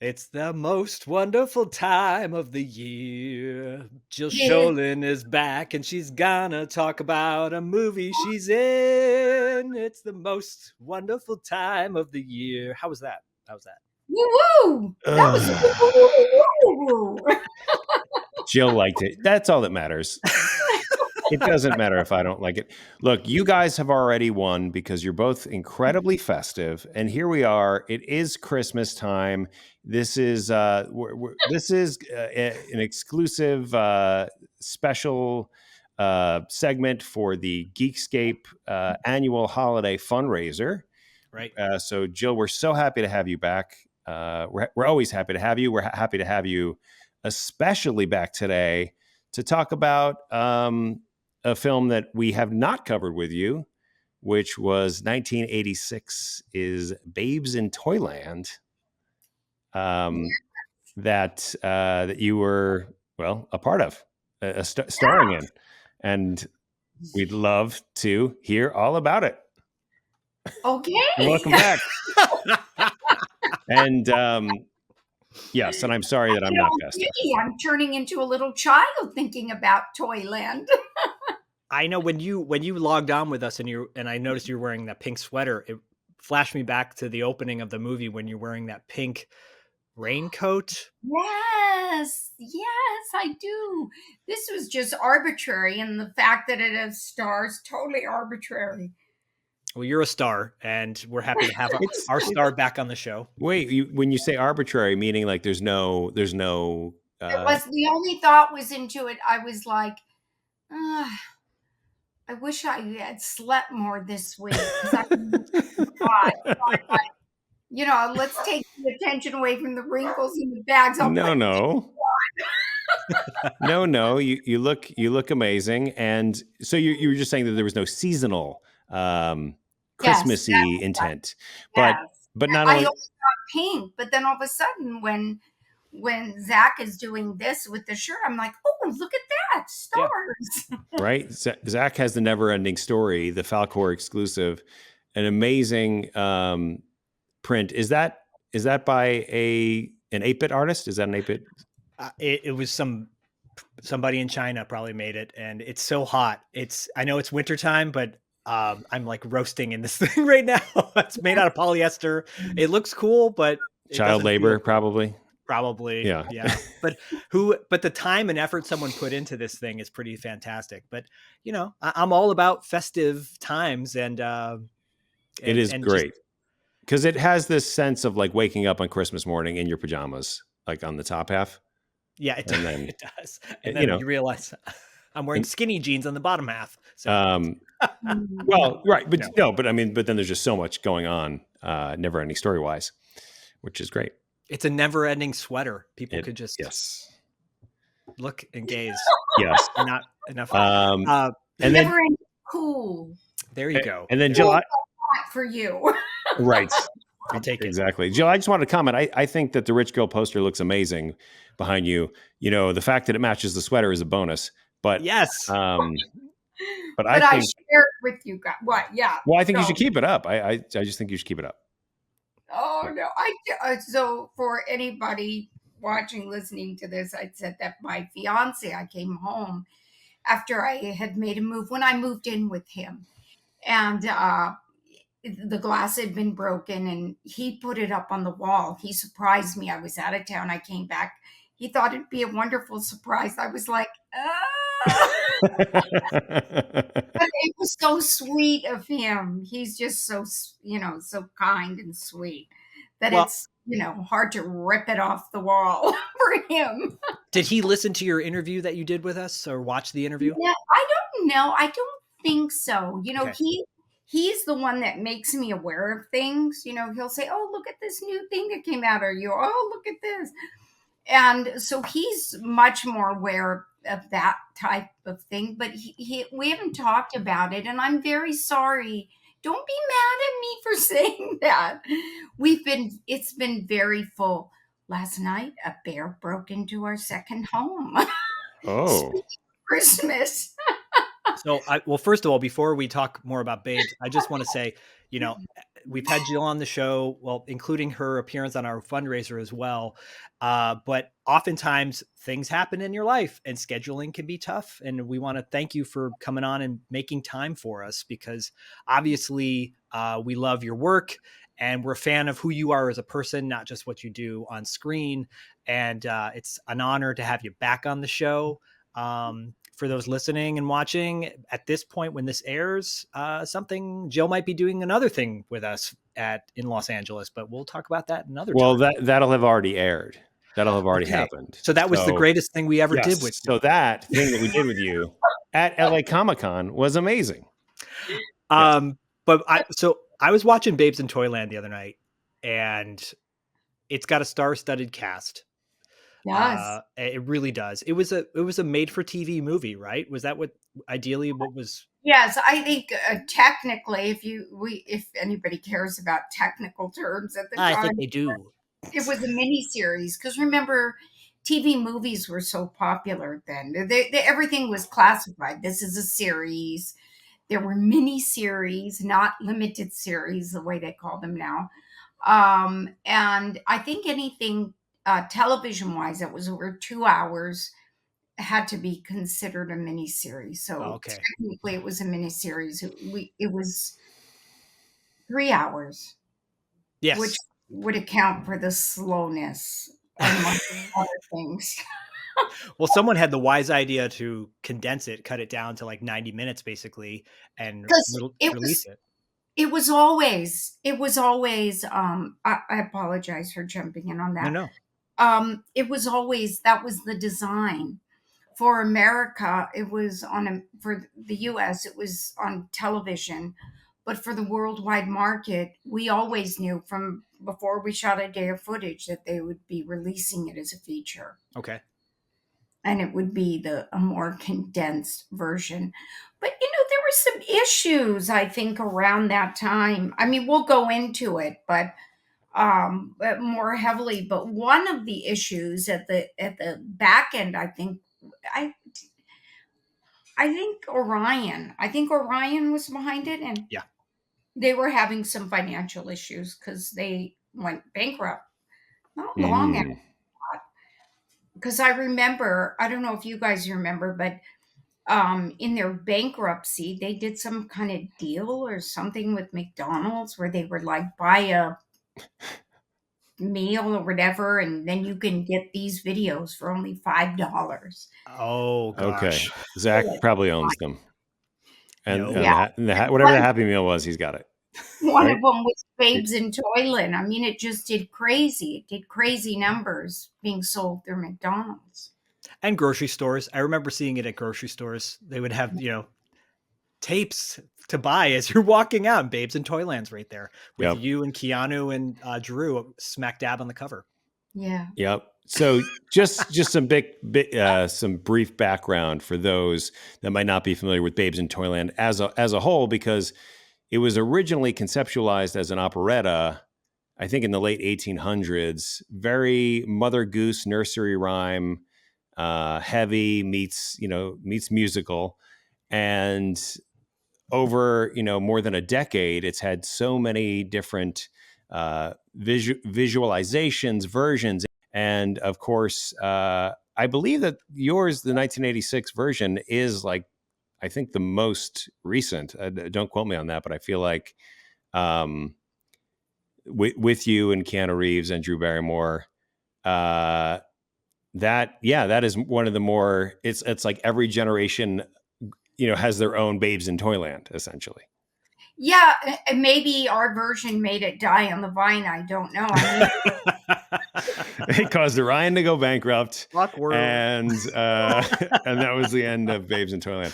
It's the most wonderful time of the year. Jill Yes. Schoelen is back and she's gonna talk about a movie she's in. It's the most wonderful time of the year. How was that? How was that? Woo-woo! That was woo-woo-woo-woo-woo. Jill liked it. That's all that matters. It doesn't matter if I don't like it. Look, you guys have already won because you're both incredibly festive, and here we are. It is Christmas time. This is an exclusive special segment for the Geekscape annual holiday fundraiser. Right. So, Jill, we're so happy to have you back. We're always happy to have you. We're happy to have you, especially back today, to talk about a film that we have not covered with you, which was 1986 is Babes in Toyland, that you were, well, a part of, starring in. And we'd love to hear all about it. Okay. Welcome back. And yes, and I'm sorry that I'm not festive. I'm turning into a little child thinking about Toyland. I know when you logged on with us and I noticed you were wearing that pink sweater, it flashed me back to the opening of the movie when you're wearing that pink raincoat. Yes, I do. This was just arbitrary, and the fact that it has stars, totally arbitrary. Well, you're a star, and we're happy to have our star back on the show. Wait, when you say arbitrary, meaning like there's no. It was the only thought was into it. I was like, I wish I had slept more this week. Let's take the attention away from the wrinkles in the bags. No. You look amazing, and so you were just saying that there was no seasonal Christmassy intent, but not only. I only got pink, but then all of a sudden when Zach is doing this with the shirt, I'm like, oh, look at that, stars. Yeah. Right, Zach has the Never-Ending Story, the Falcor exclusive, an amazing print. Is that by an 8-bit artist? Is that an 8-bit? It was somebody in China probably made it, and it's so hot. I know it's wintertime, but I'm like roasting in this thing right now. It's made out of polyester. It looks cool, but child labor, probably. Yeah. But the time and effort someone put into this thing is pretty fantastic. But I'm all about festive times, and it is great because it has this sense of like waking up on Christmas morning in your pajamas, like on the top half. Yeah, it does. And then you realize I'm wearing skinny jeans on the bottom half. So. Well, right, but no, but I mean, but then there's just so much going on, Never-Ending Story wise, which is great. It's a never-ending sweater. People could just look and gaze. Yes, not enough. And then cool. There you go. And then Jill, for you, right? I'll take it. Exactly, Jill. I just wanted to comment. I think that the Rich Girl poster looks amazing behind you. The fact that it matches the sweater is a bonus. But yes. But I shared with you guys. What? Yeah. Well, I think you should keep it up. I just think you should keep it up. Oh no! So for anybody watching, listening to this, I said that my fiance, I came home after I had made a move when I moved in with him, and the glass had been broken, and he put it up on the wall. He surprised me. I was out of town. I came back. He thought it'd be a wonderful surprise. I was like, But it was so sweet of him. He's just so, so kind and sweet that it's, hard to rip it off the wall for him. Did he listen to your interview that you did with us or watch the interview? Yeah, I don't know. I don't think so. Okay. He's the one that makes me aware of things. He'll say, oh, look at this new thing that came out, or oh, look at this. And so he's much more aware of that type of thing, but we haven't talked about it, and I'm very sorry. Don't be mad at me for saying that. It's been very full. Last night, a bear broke into our second home. Oh. Christmas. So, well, first of all, before we talk more about Babes, I just want to say, we've had Jill on the show, well, including her appearance on our fundraiser as well. But oftentimes things happen in your life and scheduling can be tough. And we want to thank you for coming on and making time for us, because obviously we love your work and we're a fan of who you are as a person, not just what you do on screen. And it's an honor to have you back on the show. For those listening and watching at this point, when this airs, Jill might be doing another thing with us in Los Angeles, but we'll talk about that another time. Well, that'll have already aired. That'll have already happened. So that was the greatest thing we ever did with you. So that thing that we did with you at LA Comic-Con was amazing. But I was watching Babes in Toyland the other night, and it's got a star-studded cast. Yes. It really does. It was a made-for-TV movie, right? Was that what was? Yes, I think technically, if anybody cares about technical terms at the time, I think they do. It was a miniseries, because remember, TV movies were so popular then. Everything was classified. This is a series. There were miniseries, not limited series, the way they call them now. And I think anything television-wise that was over 2 hours had to be considered a miniseries. So technically, it was a miniseries. It was 3 hours. Yes, which would account for the slowness among other things. Well, someone had the wise idea to condense it, cut it down to like 90 minutes, basically, and release it. It was always. I apologize for jumping in on that. No. It was always, that was the design. For America, it was for the US, it was on television. But for the worldwide market, we always knew from before we shot a day of footage that they would be releasing it as a feature. Okay. And it would be a more condensed version. But, there were some issues, I think, around that time. I mean, we'll go into it, but more heavily. But one of the issues at the back end, I think Orion was behind it, and yeah, they were having some financial issues because they went bankrupt not long after that. Because I remember, I don't know if you guys remember, but in their bankruptcy, they did some kind of deal or something with McDonald's where they were like, buy a meal or whatever, and then you can get these videos for only $5. Oh, gosh. Okay. Zach probably owns them. And, No. whatever the Happy Meal was, he's got it. One of them was Babes in Toyland. I mean, it just did crazy. It did crazy numbers being sold through McDonald's. And grocery stores. I remember seeing it at grocery stores. They would have, tapes to buy as you're walking out. And Babes in Toyland's right there with you and Keanu and Drew smack dab on the cover. Yeah. Yep. So just some some brief background for those that might not be familiar with Babes in Toyland as a whole, because it was originally conceptualized as an operetta, I think in the late 1800s, very Mother Goose nursery rhyme, heavy meets musical. And over, more than a decade, it's had so many different visualizations, versions. And of course, I believe that yours, the 1986 version, is like, I think the most recent. Don't quote me on that, but I feel like with you and Keanu Reeves and Drew Barrymore, that is one of the more. It's like every generation, has their own Babes in Toyland, essentially. Yeah, and maybe our version made it die on the vine. I don't know. It caused Orion to go bankrupt. Awkward. And that was the end of Babes in Toyland.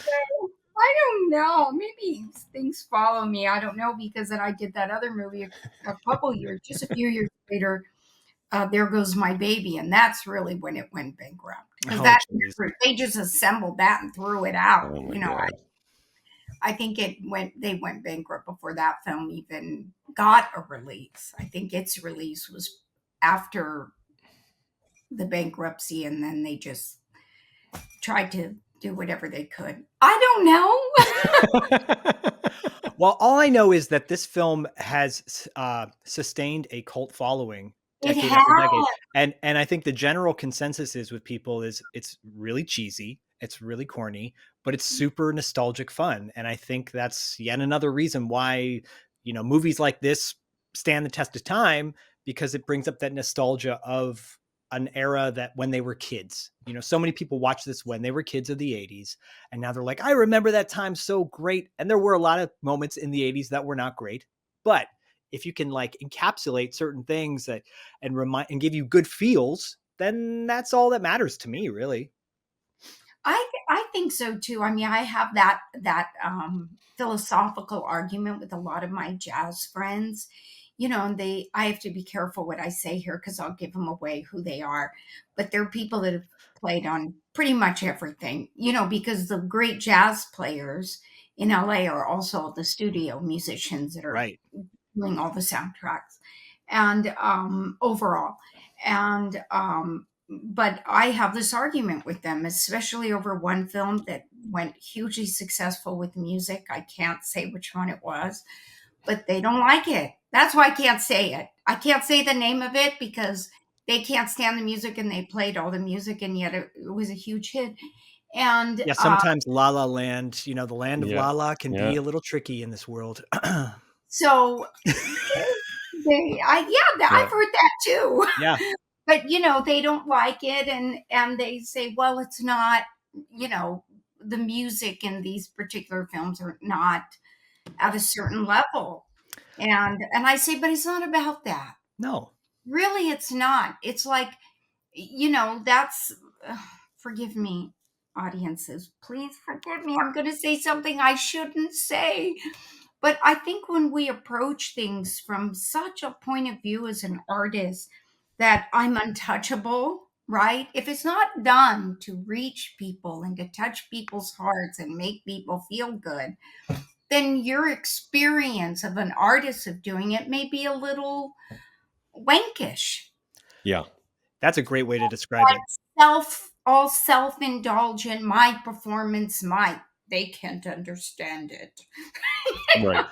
I don't know. Maybe things follow me. I don't know, because then I did that other movie a couple years, just a few years later. There Goes My Baby, and that's really when it went bankrupt. Because they just assembled that and threw it out. God. I think they went bankrupt before that film even got a release. I think its release was after the bankruptcy, and then they just tried to do whatever they could. I don't know. Well, all I know is that this film has sustained a cult following It decade has. after decade, and I think the general consensus is with people is it's really cheesy, it's really corny, but it's super nostalgic fun, and I think that's yet another reason why movies like this stand the test of time, because it brings up that nostalgia of an era that when they were kids. So many people watch this when they were kids of the 80s, and now they're like, I remember that time so great. And there were a lot of moments in the 80s that were not great, but if you can like encapsulate certain things that and remind and give you good feels, then that's all that matters to me, really. I think so too. I mean, I have that philosophical argument with a lot of my jazz friends, and I have to be careful what I say here because I'll give them away who they are. But they're people that have played on pretty much everything, because the great jazz players in LA are also the studio musicians that are Right. doing all the soundtracks and overall. And but I have this argument with them, especially over one film that went hugely successful with music. I can't say which one it was, but they don't like it. That's why I can't say it. I can't say the name of it because they can't stand the music and they played all the music, and yet it was a huge hit. And Yeah, sometimes La La Land, the land of Yeah. La La can Yeah. be a little tricky in this world. so I've heard that too. Yeah. But they don't like it, and they say, well, it's not, the music in these particular films are not at a certain level. And I say, but it's not about that. No. Really, it's not. It's like, that's forgive me, audiences, please forgive me. I'm going to say something I shouldn't say. But I think when we approach things from such a point of view as an artist that I'm untouchable, right? If it's not done to reach people and to touch people's hearts and make people feel good, then your experience of an artist of doing it may be a little wankish. Yeah. That's a great way to describe it. All self-indulgent, my performance, they can't understand it. Right.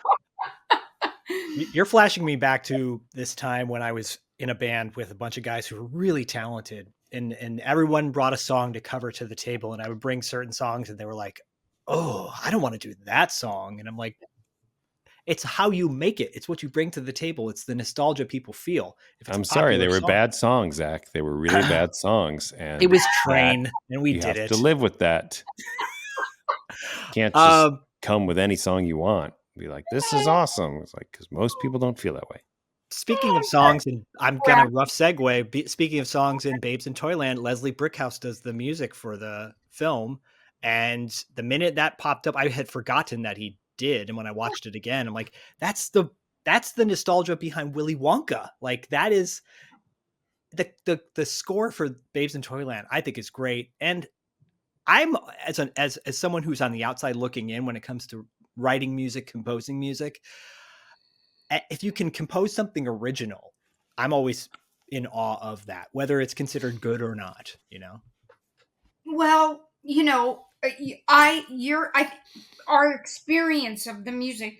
You're flashing me back to this time when I was in a band with a bunch of guys who were really talented, and everyone brought a song to cover to the table, and I would bring certain songs and they were like, oh, I don't want to do that song. And I'm like, it's how you make it. It's what you bring to the table. It's the nostalgia people feel. If it's I'm sorry, they were song, bad songs, Zach. They were really bad songs, and it was Train, and we you did have it. to live with that. Can't just come with any song you want. Be like, this is awesome. It's like, because most people don't feel that way. Speaking of songs, and I'm gonna rough segue. Speaking of songs in Babes in Toyland, Leslie Bricusse does the music for the film, and the minute that popped up, I had forgotten that he did, and when I watched it again, I'm like, that's the nostalgia behind Willy Wonka. Like that is the score for Babes in Toyland. I think is great, and I'm as someone who's on the outside looking in when it comes to writing music, composing music. If you can compose something original, I'm always in awe of that, whether it's considered good or not, Well, our experience of the music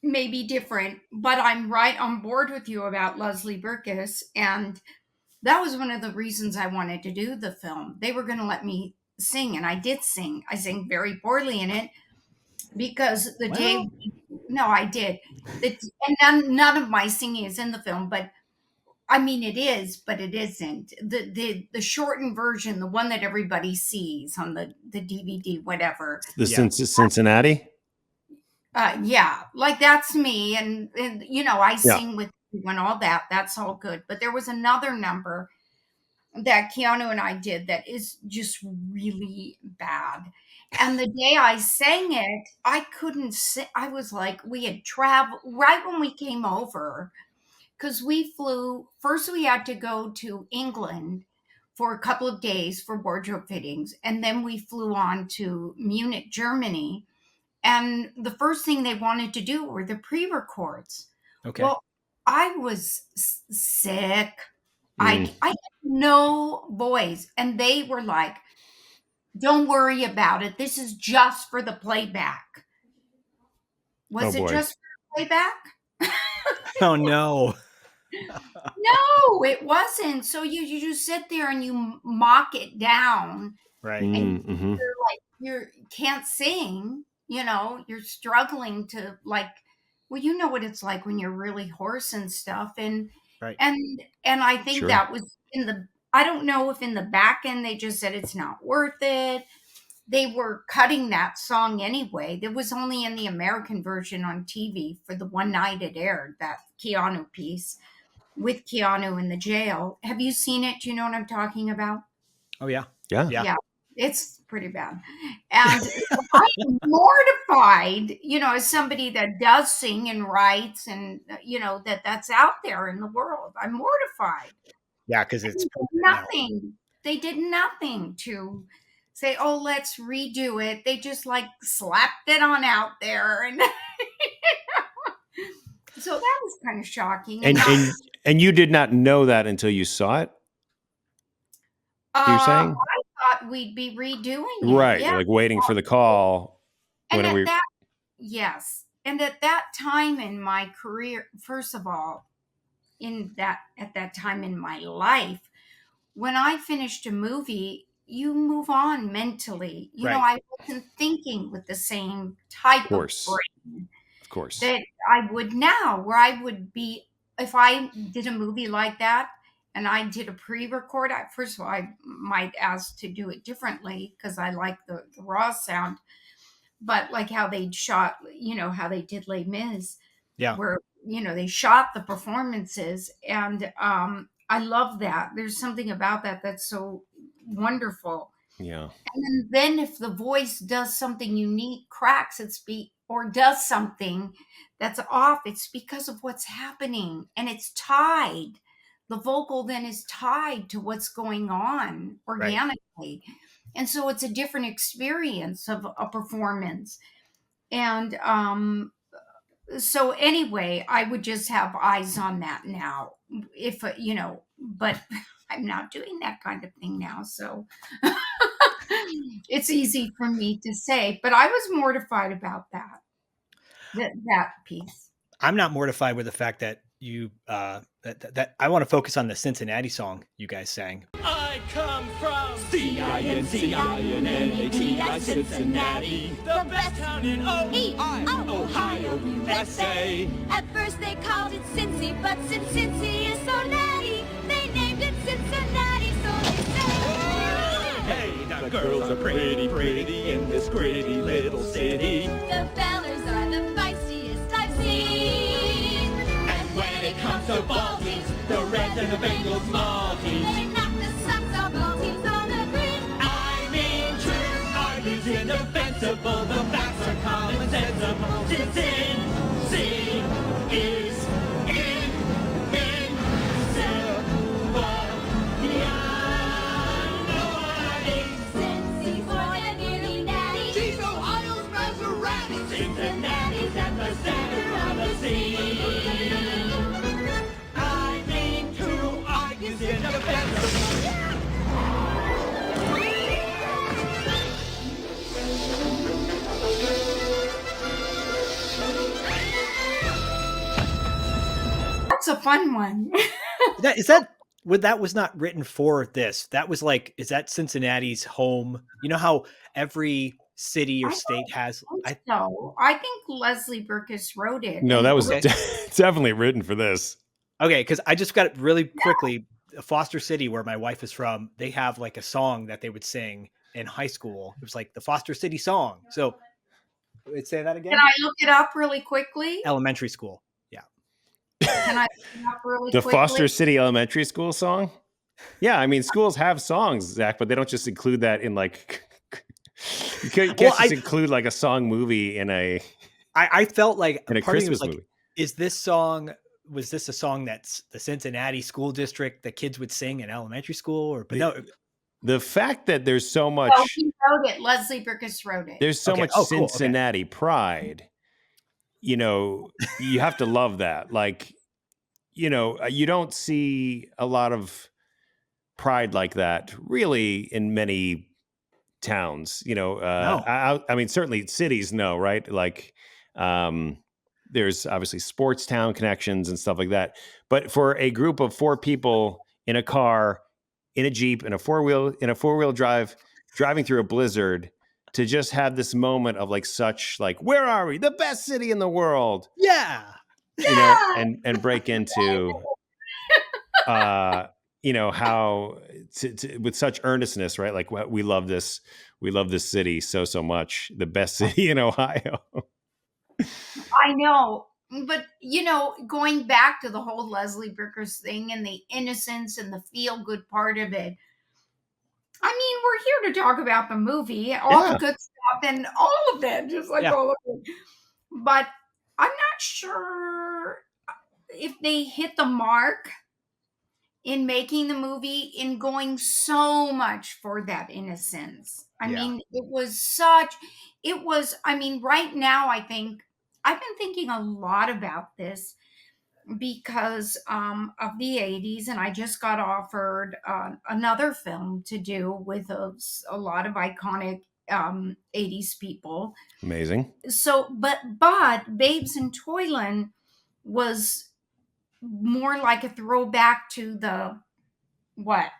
may be different, but I'm right on board with you about Leslie Bricusse, and that was one of the reasons I wanted to do the film. They were going to let me sing, and I did sing. I sang very poorly in it because no, I did. And none of my singing is in the film, but I mean, it is, but it isn't. The shortened version, the one that everybody sees on the DVD, whatever. The Cincinnati? Yeah, like that's me. And I sing with you and all that. That's all good. But there was another number that Keanu and I did that is just really bad. And the day I sang it, I couldn't sing. I was like, we had traveled right when we came over, because we flew first. We had to go to England for a couple of days for wardrobe fittings, and then we flew on to Munich, Germany. And the first thing they wanted to do were the pre-records. Okay. Well, I was sick. I had no voice, and they were like, Don't worry about it. This is just for the playback. Was Oh it boy. just for the playback? Oh no. No, it wasn't. So you just sit there and you mock it down, Right. and Mm-hmm. you can't sing. You're struggling to well, you know what it's like when you're really hoarse and stuff, and Right. and I think Sure. that was I don't know if in the back end they just said it's not worth it. They were cutting that song anyway. It was only in the American version on TV for the one night it aired, that Keanu piece with Keanu in the jail. Have you seen it? Do you know what I'm talking about? Oh yeah. Yeah. Yeah, it's pretty bad. And I'm mortified, as somebody that does sing and writes and, that's out there in the world. I'm mortified. Yeah, because They it's did nothing. They did nothing to say, oh, let's redo it. They just slapped it on out there. And so that was kind of shocking. And you did not know that until you saw it? You're saying? I thought we'd be redoing it. Right. Yeah. Like waiting for the call. And when we at that, yes. And at that time in my career, first of all, at that time in my life, when I finished a movie, you move on mentally. Right. I wasn't thinking with the same type of brain Of course. that I would now, where I would be if I did a movie like that and I did a pre-record. First of all, I might ask to do it differently because I like the raw sound, but like how they shot, how they did Les Mis, Yeah. where they shot the performances, and I love that. There's something about that that's so wonderful. Yeah. And then if the voice does something unique, cracks or does something that's off, it's because of what's happening, and it's tied. The vocal then is tied to what's going on organically. And so it's a different experience of a performance. And so anyway, I would just have eyes on that now. If but I'm not doing that kind of thing now, so it's easy for me to say. But I was mortified about that piece. I'm not mortified with the fact that you that I want to focus on the Cincinnati song you guys sang. I come from C-I-N-C-I-N-N-A-T-I, Cincinnati, the best town in Ohio, USA. At first they called it Cincy, but since Cincy is so natty, they named it Cincinnati, so they say. Hey, now the girls are pretty in this gritty little city. The fellers are the feistiest I've seen. And when it comes to ball teams, the Reds and the Bengals mall They teams. knock the socks off all teams on the grid. I mean, true argues indefensible. The facts are common sensible. Since Cincy is invincible. Cincy's more than merely natty. She's Ohio's Maserati. Cincinnati's at the center of the scene. I mean, two argues indefensible. That's a fun one. That was not written for this. That was is that Cincinnati's home? You know how every city or state has. I think Leslie Bricusse wrote it. No, that was Okay. definitely written for this. Okay, because I just got it really quickly. Foster City, where my wife is from, they have a song that they would sing in high school. It was the Foster City song. So, say that again. Can I look it up really quickly? Elementary school. Yeah. Can I look it up really The quickly? Foster City Elementary School song? Yeah, I mean, schools have songs, Zach, but they don't just include that in you can't just include a song movie in a. I felt like in a part of me was Christmas movie. is was this a song that's the Cincinnati school district that kids would sing in elementary school? No. The fact that there's so much. Oh, he wrote it. Leslie Bricusse wrote it. There's so Okay. much Oh, cool. Okay. Cincinnati pride. You have to love that. You don't see a lot of pride like that really in many towns. You know, No. I mean, certainly cities know, right? Like, there's obviously sports town connections and stuff like that. But for a group of 4 people in a car, in a Jeep, in a four wheel drive, driving through a blizzard, to just have this moment of like such like, where are we? The best city in the world, Yeah. you know, Yeah. and break into, you know, how with such earnestness, right? Like, we love this city so much, the best city in Ohio. I know. But, going back to the whole Leslie Bricusse thing and the innocence and the feel good part of it, I mean, we're here to talk about the movie, all Yeah. the good stuff and all of it, just like Yeah. all of it. But I'm not sure if they hit the mark in making the movie, in going so much for that innocence. I Yeah. mean, I mean, right now, I think I've been thinking a lot about this because of the 80s, and I just got offered another film to do with a lot of iconic 80s people. Amazing. So, but Babes in Toyland was more like a throwback to the what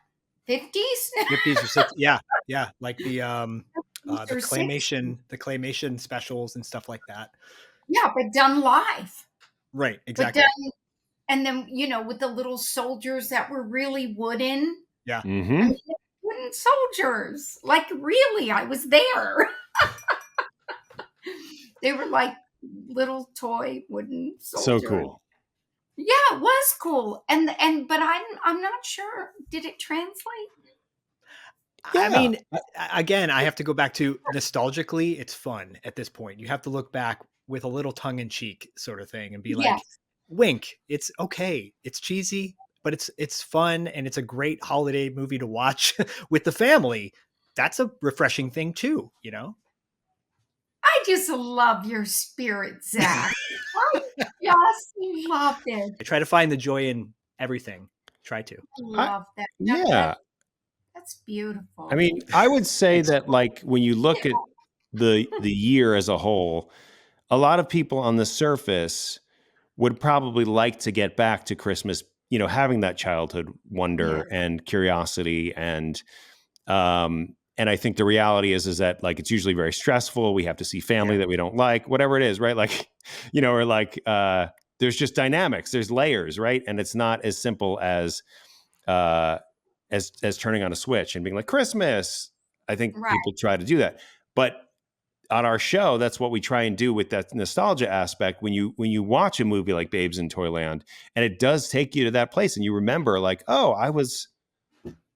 50s 50s or 60s. Yeah. Like the or 60s. claymation specials and stuff like that. Yeah, but done live. Right. But Exactly. done, and then with the little soldiers that were really wooden. Yeah. I Mm-hmm. mean, wooden soldiers. Like, really, I was there. They were like little toy wooden So soldiers. cool. Yeah, it was cool. And but I'm not sure. Did it translate? I Yeah. mean, again, I have to go back to nostalgically, it's fun at this point. You have to look back with a little tongue in cheek sort of thing and be like, Yes. wink, it's okay. It's cheesy, but it's fun and it's a great holiday movie to watch with the family. That's a refreshing thing too, you know? I just love your spirit, Zach. I just love it. I try to find the joy in everything. Try to. Love that. Yeah. That's beautiful. I mean, I would say Thanks. that, like, when you look at the year as a whole, a lot of people on the surface would probably like to get back to Christmas, you know, having that childhood wonder and curiosity, and I think the reality is that, like, it's usually very stressful. We have to see family that we don't like, whatever it is, right? Like, you know, or like, there's just dynamics, there's layers, right? And it's not as simple as turning on a switch and being like, Christmas. I think Right. people try to do that, but on our show, that's what we try and do with that nostalgia aspect. When you watch a movie like Babes in Toyland, and it does take you to that place, and you remember, like, oh, I was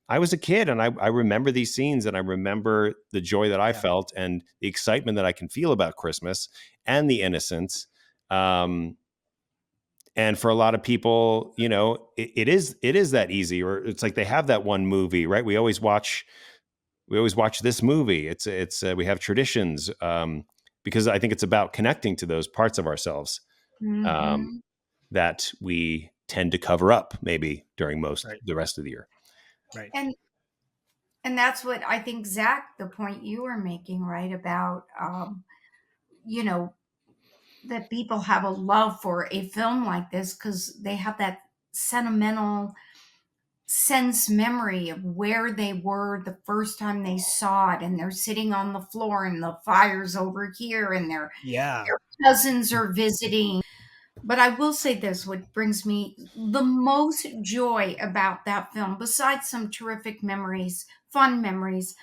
a kid, and I remember these scenes, and I remember the joy that I felt and the excitement that I can feel about Christmas and the innocence. And for a lot of people, you know, it is that easy, or it's like they have that one movie, right? We always watch this movie. It's we have traditions, because I think it's about connecting to those parts of ourselves Mhm. that we tend to cover up maybe during the rest of the year. Right. And that's what I think, Zach, the point you were making, right, about you know, that people have a love for a film like this because they have that sentimental sense memory of where they were the first time they saw it, and they're sitting on the floor and the fire's over here and their cousins are visiting. But I will say this, what brings me the most joy about that film, besides some terrific memories, fun memories,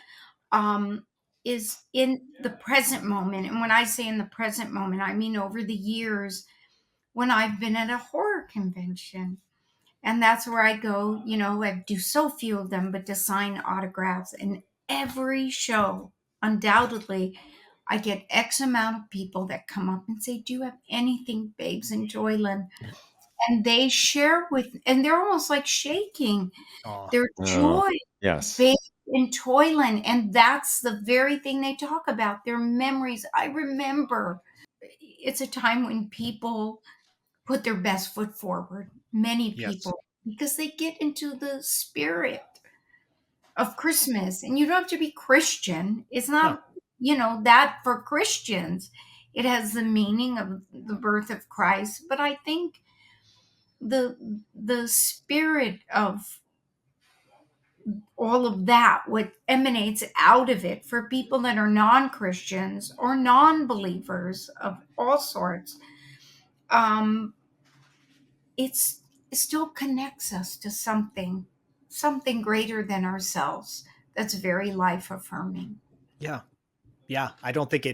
is in the present moment. And when I say in the present moment, I mean over the years when I've been at a horror convention. And that's where I go, I do so few of them, but to sign autographs. And every show, undoubtedly, I get X amount of people that come up and say, do you have anything, Babes in Toyland? And they share and they're almost like shaking their joy. Yes. Babes in Toyland. And that's the very thing they talk about, their memories. I remember it's a time when people put their best foot forward. Many people, because they get into the spirit of Christmas. And you don't have to be Christian. It's No. not, that for Christians, it has the meaning of the birth of Christ. But I think the spirit of all of that, what emanates out of it for people that are non-Christians or non-believers of all sorts, it still connects us to something greater than ourselves. That's very life affirming. Yeah. Yeah. I don't think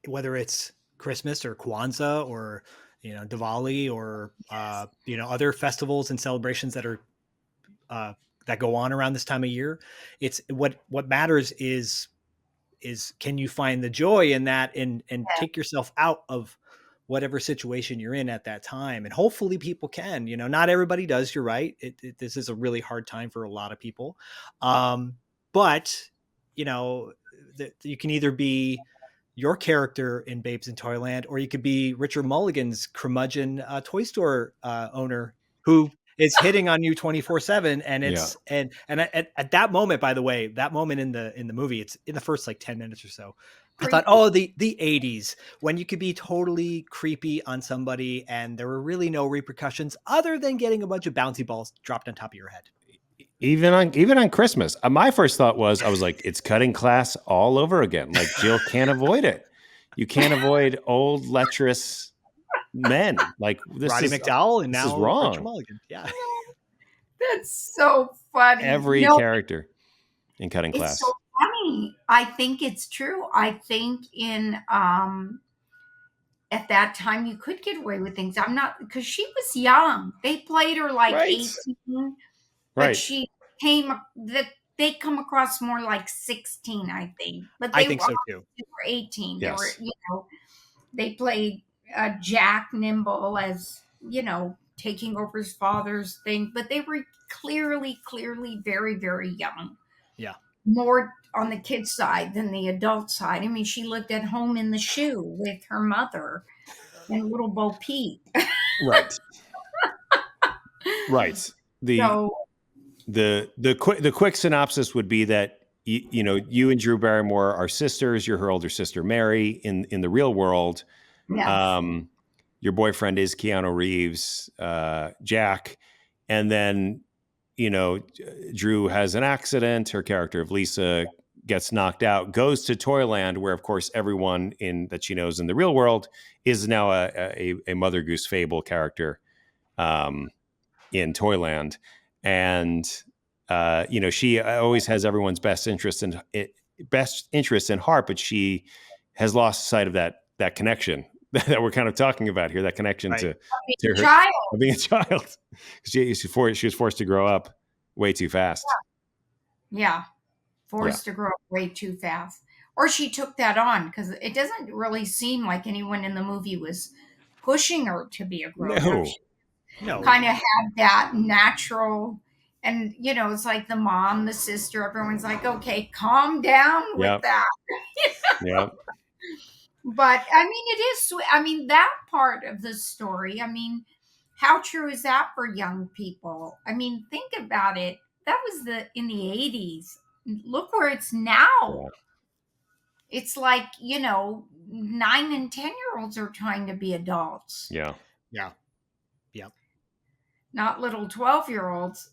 whether it's Christmas or Kwanzaa or, Diwali or, other festivals and celebrations that are, that go on around this time of year, it's what matters is can you find the joy in that and take yourself out of whatever situation you're in at that time. And hopefully people can, not everybody does. You're right. This is a really hard time for a lot of people. But you can either be your character in Babes in Toyland, or you could be Richard Mulligan's curmudgeon toy store owner who is hitting on you 24/7. And it's, and at that moment, by the way, that moment in the movie, it's in the first like 10 minutes or so. I thought, the 80s, when you could be totally creepy on somebody and there were really no repercussions other than getting a bunch of bouncy balls dropped on top of your head. Even on Christmas, my first thought was, I was like, it's cutting class all over again. Like, Jill can't avoid it. You can't avoid old lecherous men. Like, this Roddy is McDowell and this now is wrong. Richard Mulligan. Yeah. That's so funny. Every character in cutting class. It's so funny. I think it's true. I think in at that time you could get away with things. I'm not, because she was young. They played her like 18, but she they come across more like 16, I think. But I think so too. They were 18. Yes. They were, they played Jack Nimble as, taking over his father's thing, but they were clearly very, very young. Yeah. More on the kid's side than the adult side. I mean, she lived at home in the shoe with her mother and little Bo Peep. Right. Right. The quick synopsis would be that you and Drew Barrymore are sisters. You're her older sister, Mary, in the real world. Yes. Your boyfriend is Keanu Reeves, Jack, and then Drew has an accident. Her character of Lisa gets knocked out, goes to Toyland, where of course everyone that she knows in the real world is now a Mother Goose Fable character in Toyland. And she always has everyone's best interest in heart, but she has lost sight of that connection that we're kind of talking about here, that connection to her child. Being a child. She was forced to grow up way too fast. Yeah. Forced to grow up way too fast. Or she took that on, because it doesn't really seem like anyone in the movie was pushing her to be a grown-up. No. Kind of had that natural, and it's like the mom, the sister, everyone's like, okay, calm down with that. Yeah. But I mean, it is, I mean, that part of the story, I mean, how true is that for young people? I mean, think about it. That was in the 80s. Look where it's now. Yeah. It's like, 9 and 10-year-olds are trying to be adults. Yeah. Yeah. Yeah. Not little 12-year-olds.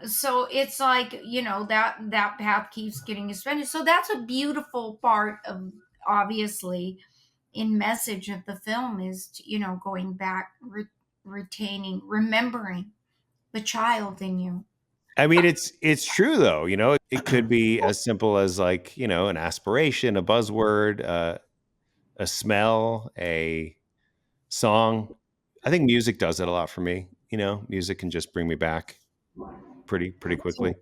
So it's like, that path keeps getting expanded. So that's a beautiful part of, obviously, in message of the film is, going back, remembering the child in you. I mean, it's true though. It could be as simple as like, an aspiration, a buzzword, a smell, a song. I think music does it a lot for me. Music can just bring me back pretty quickly.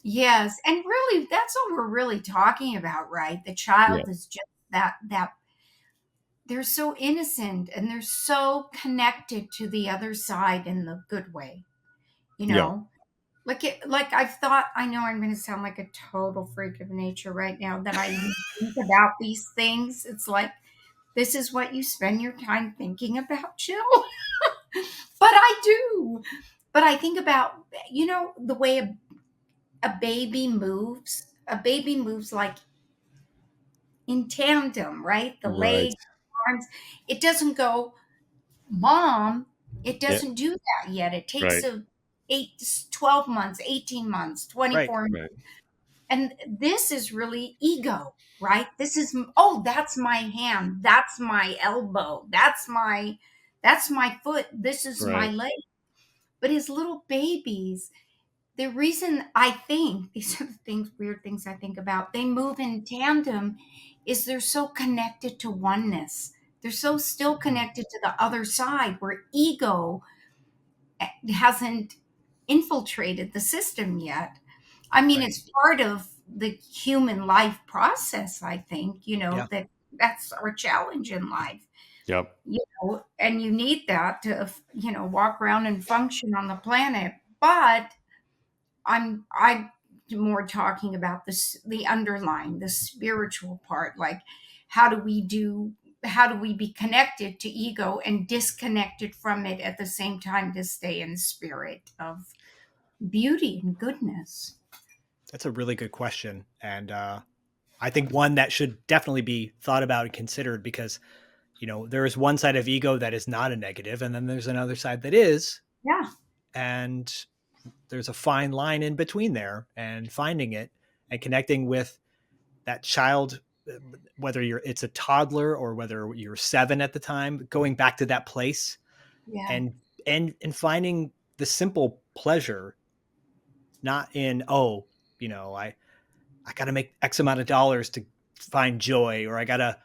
Yes. And really, that's what we're really talking about, right? The child is just that they're so innocent and they're so connected to the other side in the good way. Like I've thought, I know I'm going to sound like a total freak of nature right now that I think about these things. It's like, this is what you spend your time thinking about, Jill. But I do. But I think about, the way a baby moves like in tandem, right? The Right. legs, arms. It doesn't go, mom. It Yeah. doesn't do that yet. It takes Right. 12 months, 18 months, Right. 24 months. Right. And this is really ego, right? This is, oh, that's my hand. That's my elbow. That's my foot. This is my Right. leg. But his little babies, the reason I think these are the weird things I think about, they move in tandem is they're so connected to oneness. They're so still connected to the other side where ego hasn't infiltrated the system yet. I mean, Right. it's part of the human life process, I think, Yeah. that's our challenge in life, Yep. and you need that to, walk around and function on the planet. But I'm more talking about the underlying, the spiritual part, like how do we be connected to ego and disconnected from it at the same time to stay in spirit of beauty and goodness. That's a really good question. And I think one that should definitely be thought about and considered because, there is one side of ego that is not a negative, and then there's another side that is. Yeah. And there's a fine line in between there, and finding it and connecting with that child, whether it's a toddler or whether you're 7 at the time, going back to that place Yeah. and finding the simple pleasure, not in, I got to make X amount of dollars to find joy, or I got to,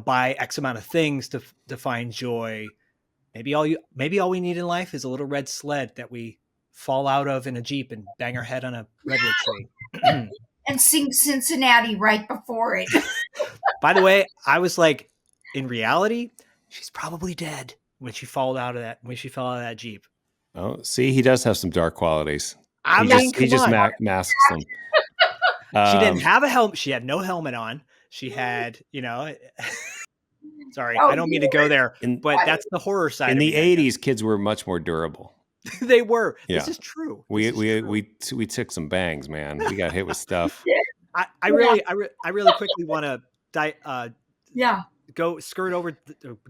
buy X amount of things to find joy. Maybe all we need in life is a little red sled that we fall out of in a Jeep and bang our head on a redwood tree. And sing Cincinnati right before it. By the way, I was like, in reality, she's probably dead when she fell out of that Jeep. Oh, see, he does have some dark qualities. I He mean, just come on. masks them. She didn't have a helmet. She had no helmet on. She had, sorry, Oh, I don't mean to go there, but In- that's the horror side. In of the me, I guess. 80s, kids were much more durable. They were. Yeah. This is true. We took some bangs, man. We got hit with stuff. I really quickly want to Yeah.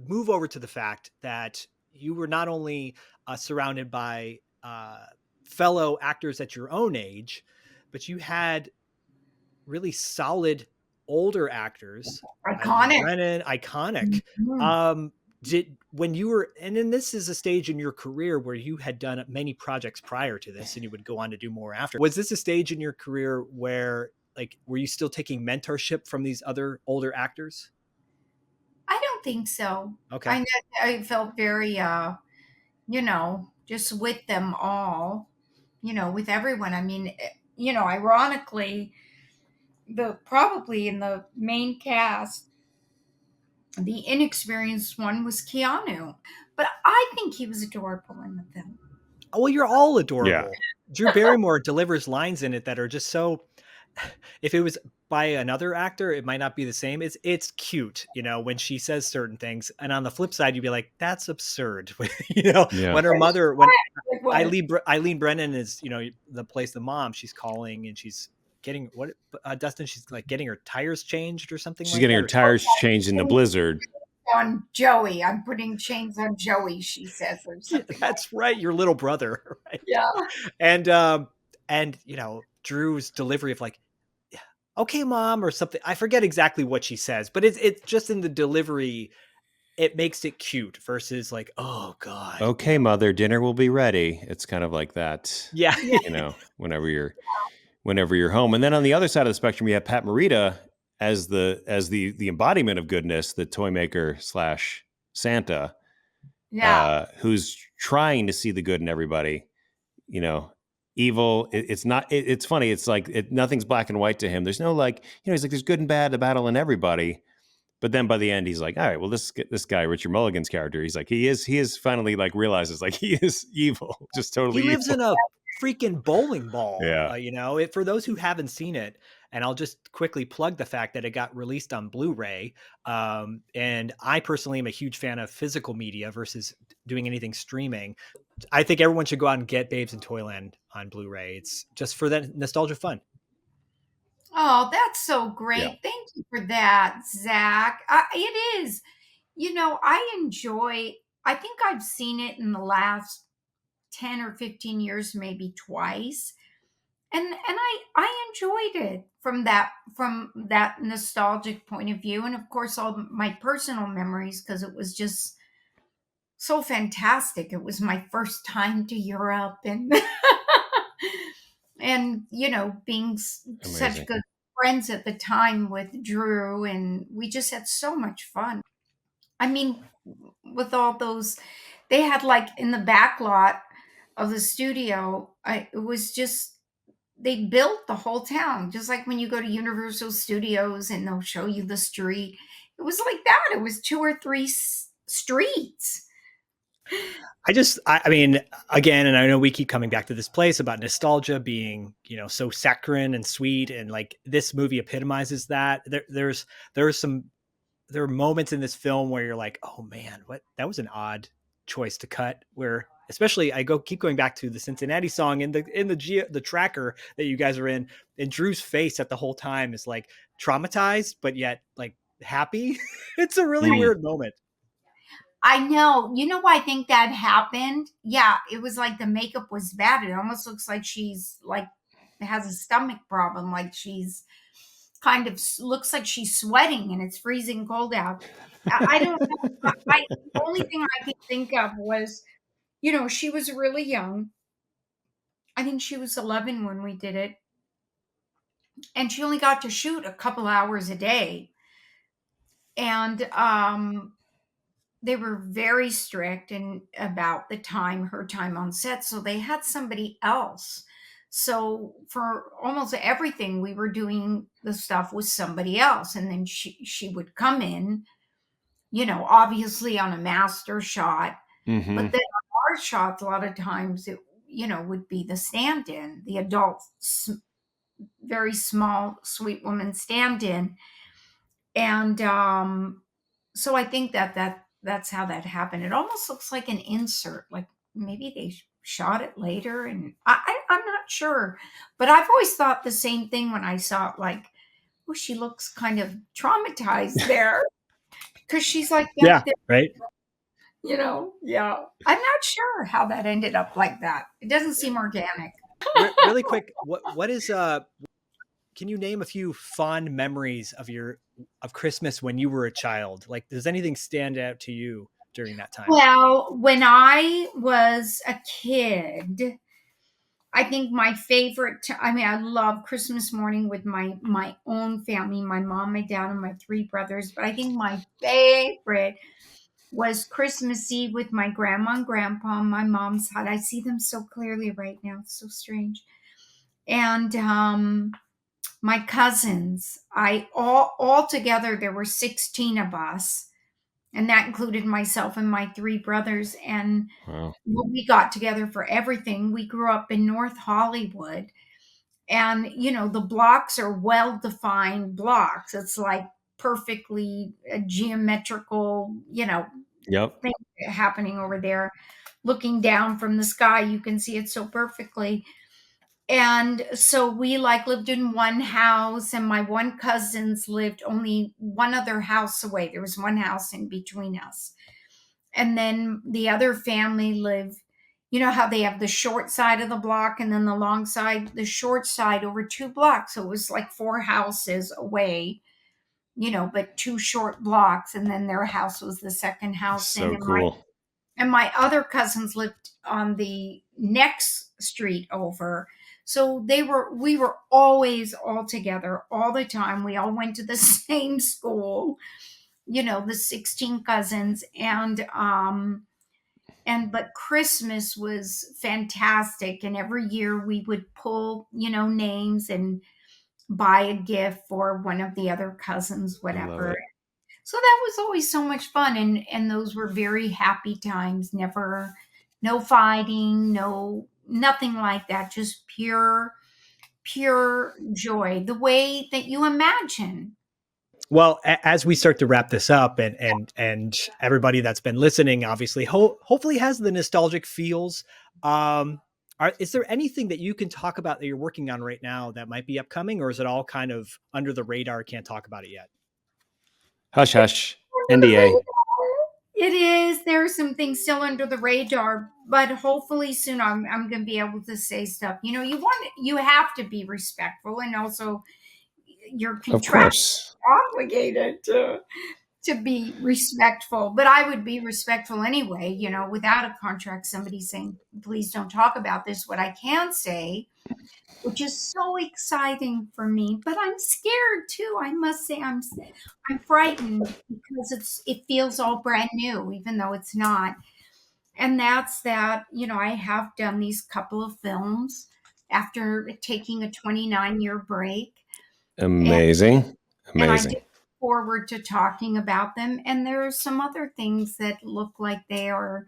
move over to the fact that you were not only surrounded by fellow actors at your own age, but you had really solid older actors. Iconic. Brennan, iconic. Mhm. And then this is a stage in your career where you had done many projects prior to this and you would go on to do more after. Was this a stage in your career where were you still taking mentorship from these other older actors? I don't think so. Okay. I felt very, just with them all, with everyone. I mean, ironically, probably in the main cast, the inexperienced one was Keanu, but I think he was adorable in the film. Oh, well, you're all adorable. Yeah. Drew Barrymore delivers lines in it that are just so. If it was by another actor, it might not be the same. It's cute, when she says certain things, and on the flip side, you'd be like, "That's absurd." Yeah. When her mother, when Like, what? Eileen Brennan is, the mom, she's calling and she's getting Dustin. She's like getting her tires changed or something. She's like getting that, her or tires changed in the blizzard. On Joey. I'm putting chains on Joey, she says, or something. That's right, your little brother, right? Yeah. And Drew's delivery of like, "Okay, mom," or something. I forget exactly what she says, but it's just in the delivery, it makes it cute versus like, "Oh God." Okay, mother, dinner will be ready. It's kind of like that. Yeah. Whenever you're home. And then on the other side of the spectrum, you have Pat Morita as the embodiment of goodness, the toy maker / Santa. Yeah. Who's trying to see the good in everybody, evil. It's not, it's funny. It's like, nothing's black and white to him. There's no he's like, there's good and bad, the battle in everybody. But then by the end, he's like, all right, well, this guy, Richard Mulligan's character, he's like, he is finally realizes he is evil, just totally He lives evil. in a freaking bowling ball. Yeah. For those who haven't seen it, and I'll just quickly plug the fact that it got released on Blu-ray. And I personally am a huge fan of physical media versus doing anything streaming. I think everyone should go out and get Babes in Toyland on Blu-ray. It's just for that nostalgia fun. Oh, that's so great. Yeah. Thank you for that, Zach. It is. I think I've seen it in the last 10 or 15 years, maybe twice. And I enjoyed it from that nostalgic point of view. And of course, all my personal memories, because it was just so fantastic. It was my first time to Europe and and being such Amazing. good friends at the time with Drew, and we just had so much fun. I mean, with all those, they had like in the back lot of the studio, it was just they built the whole town, just like when you go to Universal Studios and they'll show you the street. It was like that. It was 2 or 3 streets. I mean, again, and I know we keep coming back to this place about nostalgia being, so saccharine and sweet. And like this movie epitomizes that. There are moments in this film where you're like, oh man, that was an odd choice to cut, where especially keep going back to the Cincinnati song in the tracker that you guys are in, and Drew's face at the whole time is like traumatized, but yet like happy. It's a really weird moment. I know. You know why I think that happened? Yeah, it was like the makeup was bad. It almost looks like she's like has a stomach problem. Like she's kind of looks like she's sweating and it's freezing cold out. I don't know. The only thing I could think of was, she was really young. I think she was 11 when we did it. And she only got to shoot a couple hours a day. And they were very strict and about her time on set. So they had somebody else. So for almost everything, we were doing the stuff with somebody else. And then she would come in, obviously on a master shot. Mm-hmm. But then on our shots, a lot of times it, would be the stand-in, the adult, very small, sweet woman stand-in. And so I think that's how that happened. It almost looks like an insert, like maybe they shot it later, and I'm not sure. But I've always thought the same thing when I saw it, like, oh, she looks kind of traumatized there. Because she's like, yeah, right. Yeah. I'm not sure how that ended up like that. It doesn't seem organic. Really quick, what is can you name a few fond memories of Christmas when you were a child? Like, does anything stand out to you during that time? Well, when I was a kid, I think my favorite, I love Christmas morning with my own family, my mom, my dad, and my 3 brothers. But I think my favorite was Christmas Eve with my grandma and grandpa on my mom's side. I see them so clearly right now. It's so strange. And my cousins, all together, there were 16 of us. And that included myself and my 3 brothers. And Wow. we got together for everything. We grew up in North Hollywood. And, the blocks are well-defined blocks. It's like perfectly geometrical, Yep. thing happening over there. Looking down from the sky, you can see it so perfectly. And so we lived in one house, and my one cousins lived only one other house away. There was one house in between us. And then the other family lived, how they have the short side of the block and then the long side, the short side over 2 blocks. So it was like 4 houses away, but 2 short blocks. And then their house was the second house. So cool. And my other cousins lived on the next street over. So we were always all together all the time. We all went to the same school, the 16 cousins. But Christmas was fantastic. And every year we would pull, names and buy a gift for one of the other cousins, whatever. So that was always so much fun. And those were very happy times. No fighting, nothing like that. Just pure joy, the way that you imagine. Well, as we start to wrap this up, and everybody that's been listening, obviously, hopefully has the nostalgic feels. Is there anything that you can talk about that you're working on right now that might be upcoming, or is it all kind of under the radar? Can't talk about it yet. Hush, hush. NDA. It is. There are some things still under the radar, but hopefully soon I'm going to be able to say stuff. You have to be respectful, and also you're Of contractually course. obligated to be respectful. But I would be respectful anyway. Without a contract, somebody saying, "Please don't talk about this." What I can say, which is so exciting for me, but I'm scared too. I must say I'm frightened because it feels all brand new, even though it's not. And that's that, I have done these couple of films after taking a 29-year break. Amazing. And I Amazing. look forward to talking about them. And there are some other things that look like they are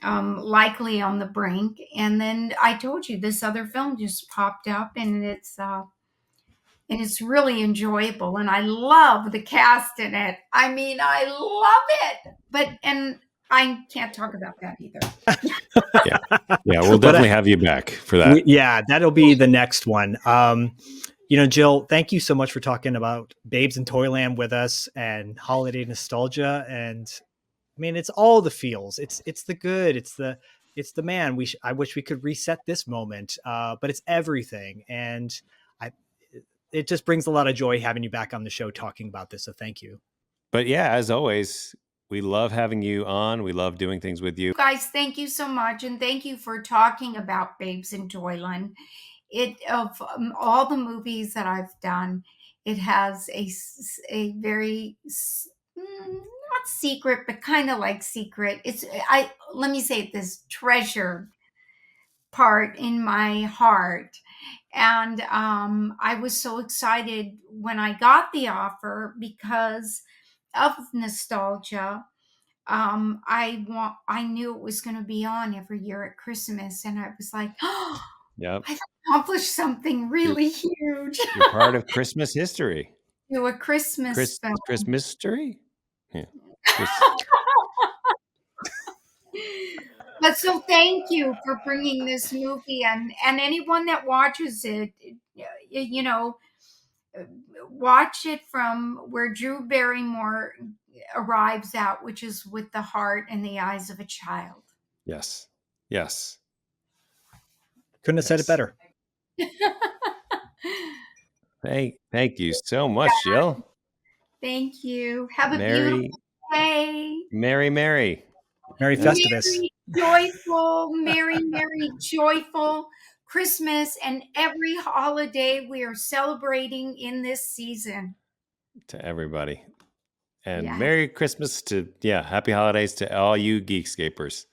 likely on the brink. And then I told you this other film just popped up, and it's really enjoyable, and I love the cast in it. I mean, I love it, and I can't talk about that either. Yeah, we'll definitely have you back for that. Yeah, that'll be the next one. Jill, thank you so much for talking about Babes in Toyland with us and holiday nostalgia. And I mean, it's all the feels. It's the good. It's the man. I wish we could reset this moment, but it's everything. And it just brings a lot of joy having you back on the show talking about this. So thank you. But yeah, as always, we love having you on. We love doing things with you. Guys, thank you so much, and thank you for talking about Babes in Toyland. Of all the movies that I've done, it has a very not secret, but kind of like secret. Let me say this, treasured part in my heart. And I was so excited when I got the offer because of nostalgia. I knew it was going to be on every year at Christmas, and I was like, "Oh, Yep. I've accomplished something really huge." You're part of Christmas history. Do a Christmas film. Christmas mystery? Yeah. But so thank you for bringing this movie, and anyone that watches it, watch it from where Drew Barrymore arrives at, which is with the heart and the eyes of a child. Yes. Yes. Couldn't have said it better. Thank you so much, Jill. Thank you. Have a beautiful day. Merry Festivus. Merry, joyful Christmas and every holiday we are celebrating in this season. To everybody. And Yeah. Merry Christmas happy holidays to all you Geekscapers.